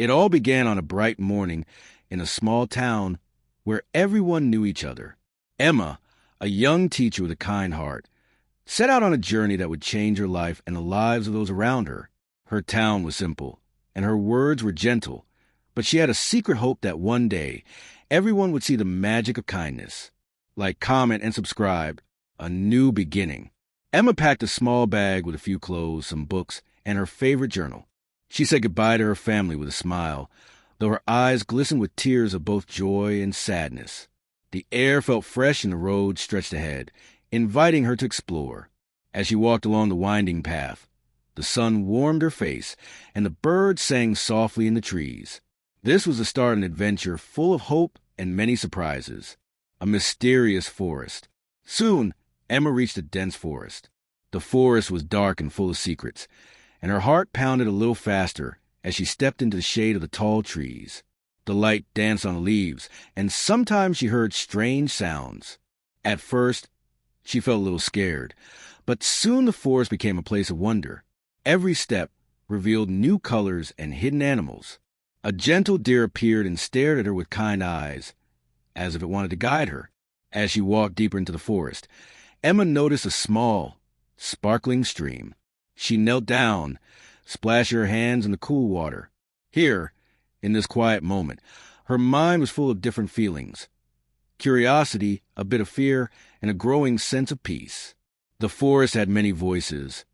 It all began on a bright morning in a small town where everyone knew each other. Emma, a young teacher with a kind heart, set out on a journey that would change her life and the lives of those around her. Her town was simple, and her words were gentle, but she had a secret hope that one day everyone would see the magic of kindness. Like, comment, and subscribe. A new beginning. Emma packed a small bag with a few clothes, some books, and her favorite journal. She said goodbye to her family with a smile, though her eyes glistened with tears of both joy and sadness. The air felt fresh and the road stretched ahead, inviting her to explore. As she walked along the winding path, the sun warmed her face, and the birds sang softly in the trees. This was the start of an adventure full of hope and many surprises. A mysterious forest. Soon, Emma reached a dense forest. The forest was dark and full of secrets, and her heart pounded a little faster as she stepped into the shade of the tall trees. The light danced on the leaves, and sometimes she heard strange sounds. At first, she felt a little scared, but soon the forest became a place of wonder. Every step revealed new colors and hidden animals. A gentle deer appeared and stared at her with kind eyes, as if it wanted to guide her. As she walked deeper into the forest, Emma noticed a small, sparkling stream. She knelt down, splashing her hands in the cool water. Here, in this quiet moment, her mind was full of different feelings. Curiosity, a bit of fear, and a growing sense of peace. The forest had many voices.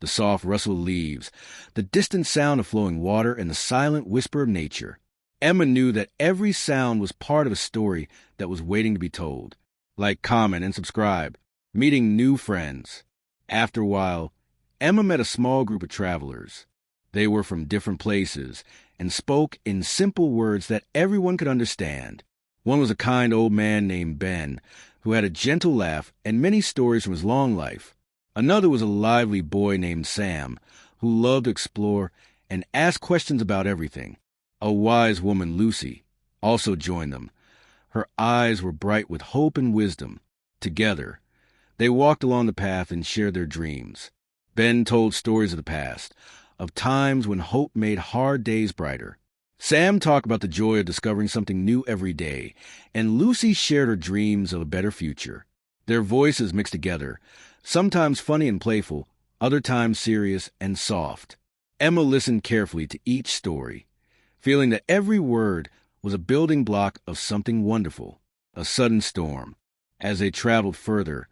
The soft rustle of leaves, the distant sound of flowing water, and the silent whisper of nature. Emma knew that every sound was part of a story that was waiting to be told. Like, comment, and subscribe. Meeting new friends. After a while, Emma met a small group of travelers. They were from different places and spoke in simple words that everyone could understand. One was a kind old man named Ben, who had a gentle laugh and many stories from his long life. Another was a lively boy named Sam, who loved to explore and ask questions about everything. A wise woman, Lucy, also joined them. Her eyes were bright with hope and wisdom. Together, they walked along the path and shared their dreams. Ben told stories of the past, of times when hope made hard days brighter. Sam talked about the joy of discovering something new every day, and Lucy shared her dreams of a better future. Their voices mixed together, sometimes funny and playful, other times serious and soft. Emma listened carefully to each story, feeling that every word was a building block of something wonderful. A sudden storm. As they traveled further,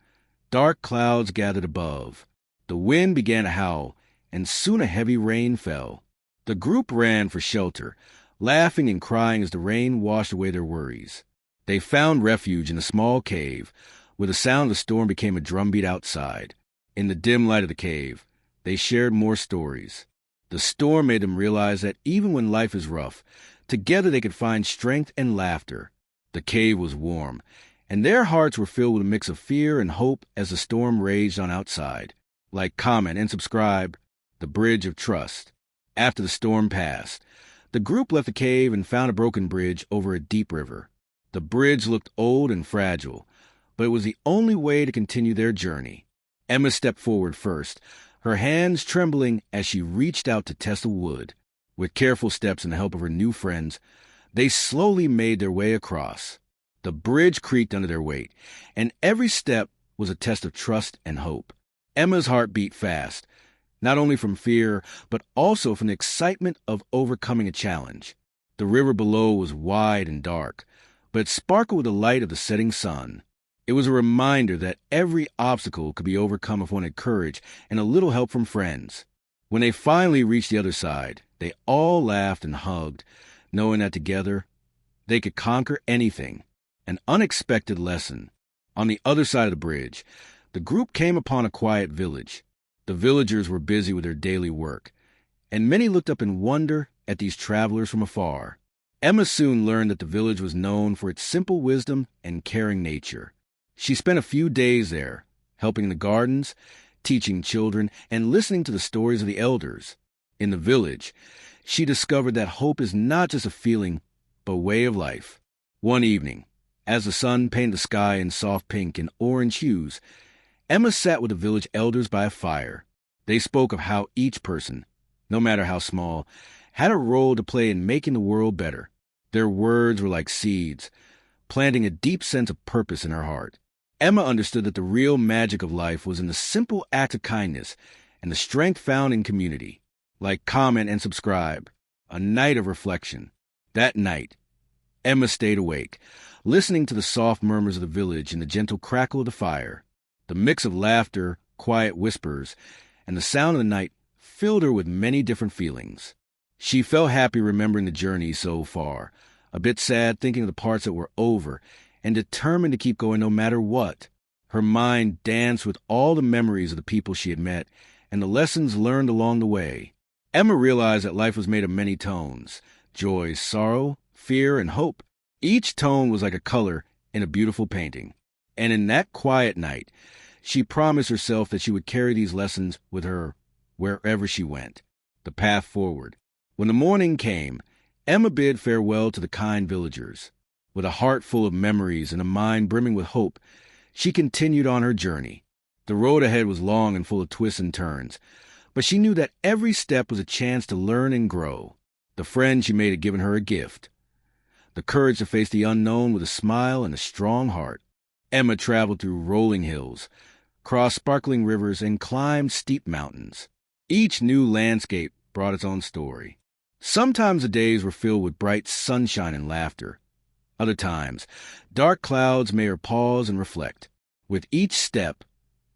dark clouds gathered above. The wind began to howl, and soon a heavy rain fell. The group ran for shelter, laughing and crying as the rain washed away their worries. They found refuge in a small cave, where the sound of the storm became a drumbeat outside. In the dim light of the cave, they shared more stories. The storm made them realize that even when life is rough, together they could find strength and laughter. The cave was warm, and their hearts were filled with a mix of fear and hope as the storm raged on outside. Like, comment, and subscribe. The Bridge of Trust. After the storm passed, the group left the cave and found a broken bridge over a deep river. The bridge looked old and fragile, but it was the only way to continue their journey. Emma stepped forward first, her hands trembling as she reached out to test the wood. With careful steps and the help of her new friends, they slowly made their way across. The bridge creaked under their weight, and every step was a test of trust and hope. Emma's heart beat fast, not only from fear, but also from the excitement of overcoming a challenge. The river below was wide and dark, but it sparkled with the light of the setting sun. It was a reminder that every obstacle could be overcome if one had courage and a little help from friends. When they finally reached the other side, they all laughed and hugged, knowing that together they could conquer anything. An unexpected lesson. On the other side of the bridge, the group came upon a quiet village. The villagers were busy with their daily work, and many looked up in wonder at these travelers from afar. Emma soon learned that the village was known for its simple wisdom and caring nature. She spent a few days there, helping in the gardens, teaching children, and listening to the stories of the elders. In the village, she discovered that hope is not just a feeling, but a way of life. One evening, as the sun painted the sky in soft pink and orange hues, Emma sat with the village elders by a fire. They spoke of how each person, no matter how small, had a role to play in making the world better. Their words were like seeds, planting a deep sense of purpose in her heart. Emma understood that the real magic of life was in the simple act of kindness and the strength found in community. Like, comment, and subscribe. A night of reflection. That night, Emma stayed awake, listening to the soft murmurs of the village and the gentle crackle of the fire. The mix of laughter, quiet whispers, and the sound of the night filled her with many different feelings. She felt happy remembering the journey so far, a bit sad thinking of the parts that were over, and determined to keep going no matter what. Her mind danced with all the memories of the people she had met and the lessons learned along the way. Emma realized that life was made of many tones: joy, sorrow, fear, and hope. Each tone was like a color in a beautiful painting. And in that quiet night, she promised herself that she would carry these lessons with her wherever she went. The path forward. When the morning came, Emma bid farewell to the kind villagers. With a heart full of memories and a mind brimming with hope, she continued on her journey. The road ahead was long and full of twists and turns, but she knew that every step was a chance to learn and grow. The friend she made had given her a gift: the courage to face the unknown with a smile and a strong heart. Emma traveled through rolling hills, crossed sparkling rivers, and climbed steep mountains. Each new landscape brought its own story. Sometimes the days were filled with bright sunshine and laughter. Other times, dark clouds made her pause and reflect. With each step,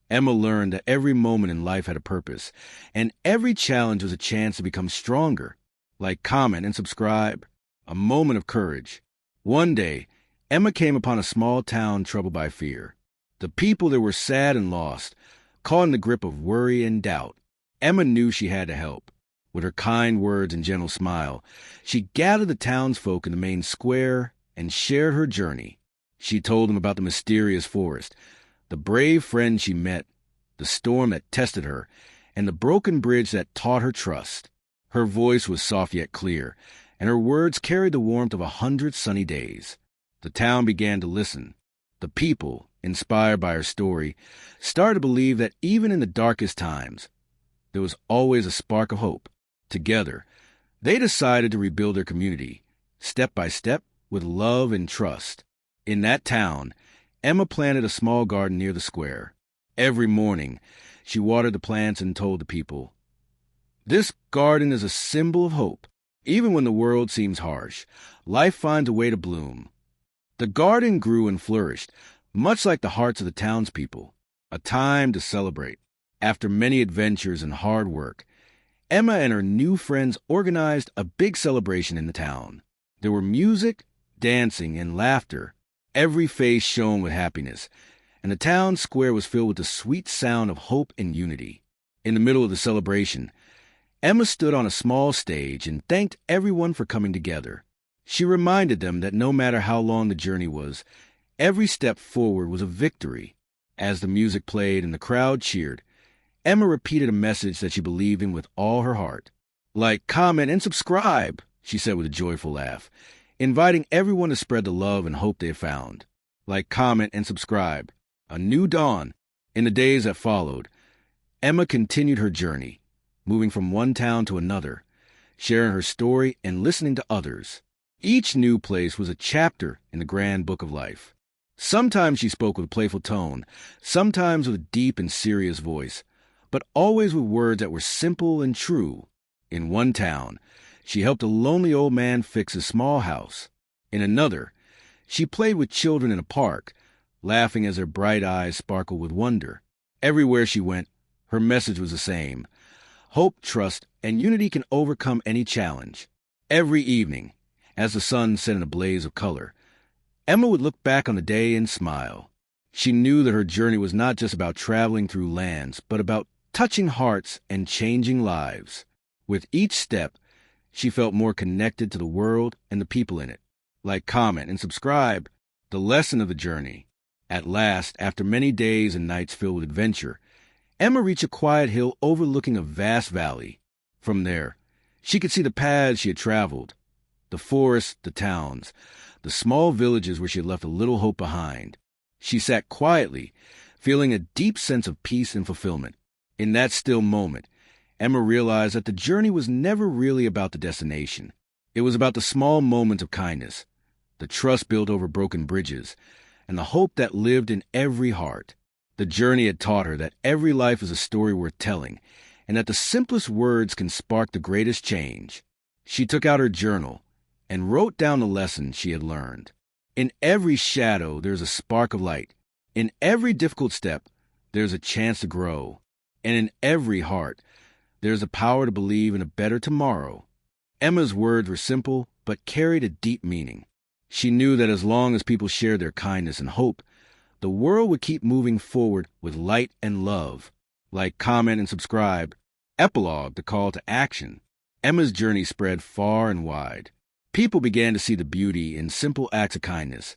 Emma learned that every moment in life had a purpose, and every challenge was a chance to become stronger. Like, comment, and subscribe. A moment of courage. One day, Emma came upon a small town troubled by fear. The people there were sad and lost, caught in the grip of worry and doubt. Emma knew she had to help. With her kind words and gentle smile, she gathered the townsfolk in the main square and shared her journey. She told them about the mysterious forest, the brave friend she met, the storm that tested her, and the broken bridge that taught her trust. Her voice was soft yet clear, and her words carried the warmth of 100 sunny days. The town began to listen. The people, inspired by her story, started to believe that even in the darkest times, there was always a spark of hope. Together, they decided to rebuild their community, step by step, with love and trust. In that town, Emma planted a small garden near the square. Every morning, she watered the plants and told the people, "This garden is a symbol of hope. Even when the world seems harsh, life finds a way to bloom." The garden grew and flourished, much like the hearts of the townspeople, a time to celebrate. After many adventures and hard work, Emma and her new friends organized a big celebration in the town. There were music, dancing, and laughter. Every face shone with happiness, and the town square was filled with the sweet sound of hope and unity. In the middle of the celebration, Emma stood on a small stage and thanked everyone for coming together. She reminded them that no matter how long the journey was, every step forward was a victory. As the music played and the crowd cheered, Emma repeated a message that she believed in with all her heart. "Like, comment, and subscribe," she said with a joyful laugh, inviting everyone to spread the love and hope they had found. Like, comment, and subscribe. A new dawn. In the days that followed, Emma continued her journey, moving from one town to another, sharing her story and listening to others. Each new place was a chapter in the grand book of life. Sometimes she spoke with a playful tone, sometimes with a deep and serious voice, but always with words that were simple and true. In one town, she helped a lonely old man fix his small house. In another, she played with children in a park, laughing as their bright eyes sparkled with wonder. Everywhere she went, her message was the same: hope, trust, and unity can overcome any challenge. Every evening, as the sun set in a blaze of color, Emma would look back on the day and smile. She knew that her journey was not just about traveling through lands, but about touching hearts and changing lives. With each step, she felt more connected to the world and the people in it. Like, comment, and subscribe. The lesson of the journey. At last, after many days and nights filled with adventure, Emma reached a quiet hill overlooking a vast valley. From there, she could see the paths she had traveled, the forests, the towns, the small villages where she had left a little hope behind. She sat quietly, feeling a deep sense of peace and fulfillment. In that still moment, Emma realized that the journey was never really about the destination. It was about the small moments of kindness, the trust built over broken bridges, and the hope that lived in every heart. The journey had taught her that every life is a story worth telling, and that the simplest words can spark the greatest change. She took out her journal and wrote down the lessons she had learned. In every shadow, there's a spark of light. In every difficult step, there's a chance to grow. And in every heart, there's a power to believe in a better tomorrow. Emma's words were simple, but carried a deep meaning. She knew that as long as people shared their kindness and hope, the world would keep moving forward with light and love. Like, comment, and subscribe. Epilogue, the call to action. Emma's journey spread far and wide. People began to see the beauty in simple acts of kindness,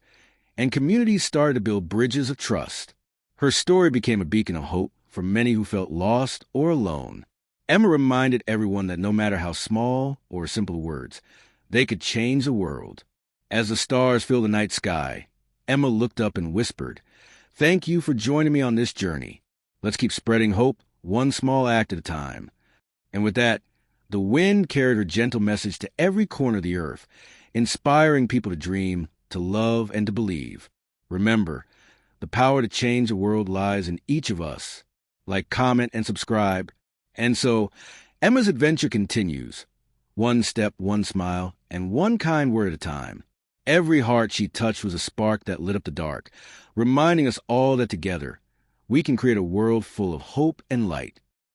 and communities started to build bridges of trust. Her story became a beacon of hope for many who felt lost or alone. Emma reminded everyone that no matter how small or simple words, they could change the world. As the stars filled the night sky, Emma looked up and whispered, "Thank you for joining me on this journey. Let's keep spreading hope, one small act at a time." And with that, the wind carried her gentle message to every corner of the earth, inspiring people to dream, to love, and to believe. Remember, the power to change the world lies in each of us. Like, comment, and subscribe. And so, Emma's adventure continues. One step, one smile, and one kind word at a time. Every heart she touched was a spark that lit up the dark, reminding us all that together, we can create a world full of hope and light.